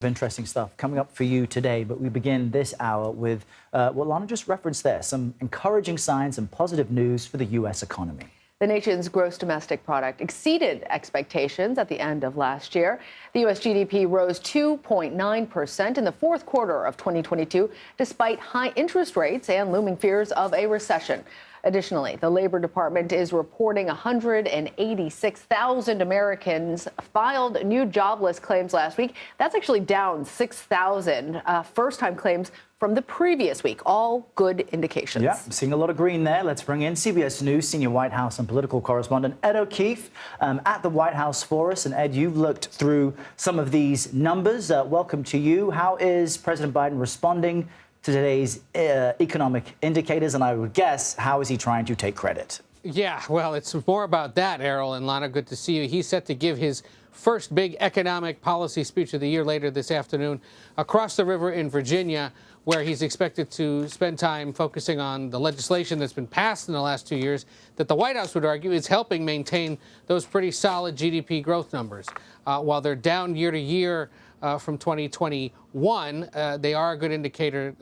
Interesting stuff coming up for you today, but we begin this hour with what Lana just referenced there, some encouraging signs and positive news for the U.S. economy. The nation's gross domestic product exceeded expectations at the end of last year. The U.S. GDP rose 2.9% in the fourth quarter of 2022, despite high interest rates and looming fears of a recession. Additionally, the Labor Department is reporting 186,000 Americans filed new jobless claims last week. That's actually down 6,000 first-time claims from the previous week. All good indications. Yeah, seeing a lot of green there. Let's bring in CBS News senior White House and political correspondent Ed O'Keefe at the White House for us. And Ed, you've looked through some of these numbers. Welcome to you. How is President Biden responding to today's economic indicators? And I would guess, how is he trying to take credit? Yeah, well, it's more about that, Errol and Lana. Good to see you. He's set to give his first big economic policy speech of the year later this afternoon across the river in Virginia, where he's expected to spend time focusing on the legislation that's been passed in the last 2 years that the White House would argue is helping maintain those pretty solid GDP growth numbers. While they're down year to year from 2021, they are a good indicator,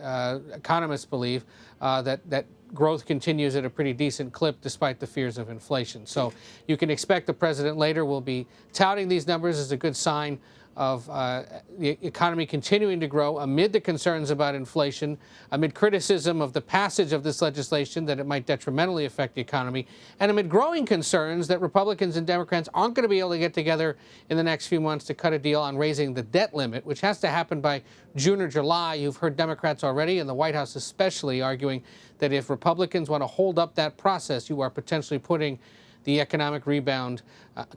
economists believe, that growth continues at a pretty decent clip despite the fears of inflation. So you can expect the president later will be touting these numbers as a good sign of the economy continuing to grow amid the concerns about inflation, amid criticism of the passage of this legislation that it might detrimentally affect the economy, and amid growing concerns that Republicans and Democrats aren't going to be able to get together in the next few months to cut a deal on raising the debt limit, which has to happen by June or July. You've heard Democrats already, and the White House especially, arguing that if Republicans want to hold up that process, you are potentially putting the economic rebound,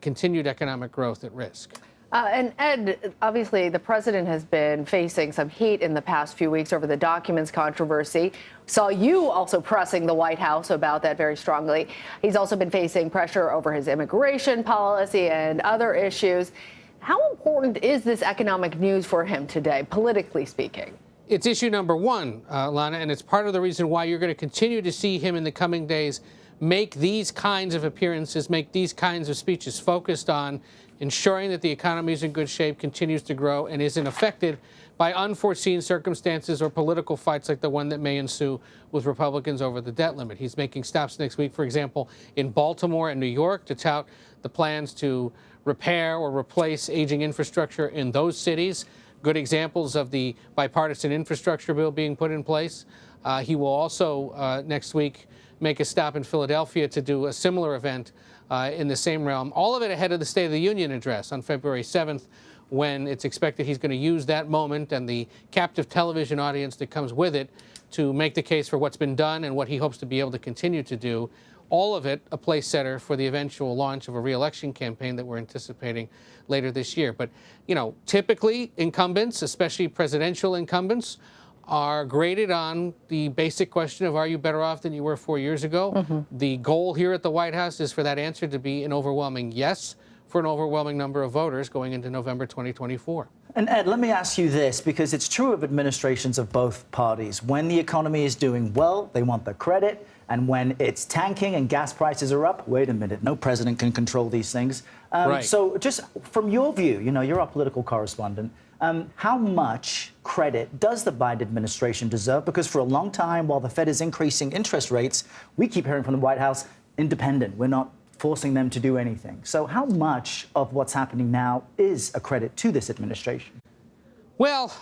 continued economic growth at risk. And Ed, obviously, the president has been facing some heat in the past few weeks over the documents controversy. Saw you also pressing the White House about that very strongly. He's also been facing pressure over his immigration policy and other issues. How important is this economic news for him today, politically speaking? It's issue number one, Lana, and it's part of the reason why you're going to continue to see him in the coming days make these kinds of appearances, make these kinds of speeches focused on ensuring that the economy is in good shape, continues to grow, and isn't affected by unforeseen circumstances or political fights like the one that may ensue with Republicans over the debt limit. He's making stops next week, for example, in Baltimore and New York to tout the plans to repair or replace aging infrastructure in those cities. Good examples of the bipartisan infrastructure bill being put in place. He will also next week make a stop in Philadelphia to do a similar event in the same realm. All of it ahead of the State of the Union address on February 7th, when it's expected he's going to use that moment and the captive television audience that comes with it to make the case for what's been done and what he hopes to be able to continue to do. All of it a place setter for the eventual launch of a re-election campaign that we're anticipating later this year. But, you know, typically incumbents, especially presidential incumbents, are graded on the basic question of, are you better off than you were 4 years ago? Mm-hmm. The goal here at the White House is for that answer to be an overwhelming yes for an overwhelming number of voters going into November 2024. And Ed, let me ask you this, because it's true of administrations of both parties. When the economy is doing well, they want the credit. And when it's tanking and gas prices are up, wait a minute, no president can control these things. Right. So just from your view, you know, you're our political correspondent. How much credit does the Biden administration deserve? Because for a long time, while the Fed is increasing interest rates, we keep hearing from the White House, independent. We're not forcing them to do anything. So how much of what's happening now is a credit to this administration? Well,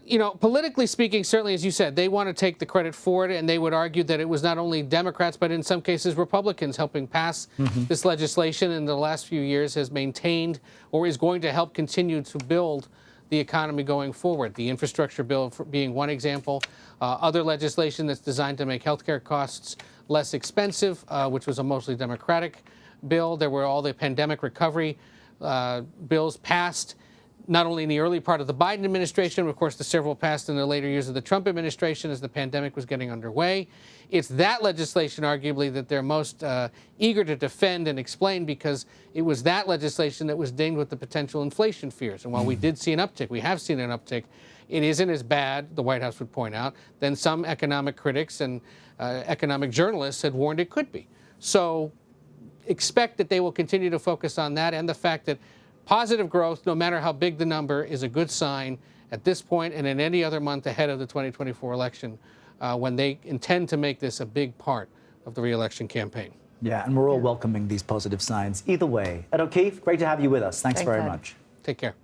you know, politically speaking, certainly, as you said, they want to take the credit for it, and they would argue that it was not only Democrats, but in some cases Republicans helping pass this legislation in the last few years has maintained or is going to help continue to build the economy going forward. The infrastructure bill being one example. Other legislation that's designed to make healthcare costs less expensive, which was a mostly Democratic bill. There were all the pandemic recovery bills passed, not only in the early part of the Biden administration, but of course the several passed in the later years of the Trump administration as the pandemic was getting underway. It's that legislation, arguably, that they're most eager to defend and explain, because it was that legislation that was dinged with the potential inflation fears. And while we did see an uptick, we have seen an uptick, it isn't as bad, the White House would point out, than some economic critics and economic journalists had warned it could be. So expect that they will continue to focus on that and the fact that Positive growth, no matter how big the number, is a good sign at this point and in any other month ahead of the 2024 election, when they intend to make this a big part of the re-election campaign. Yeah, and we're all welcoming these positive signs. Either way, Ed O'Keefe, great to have you with us. Thanks very Ed. much. Take care.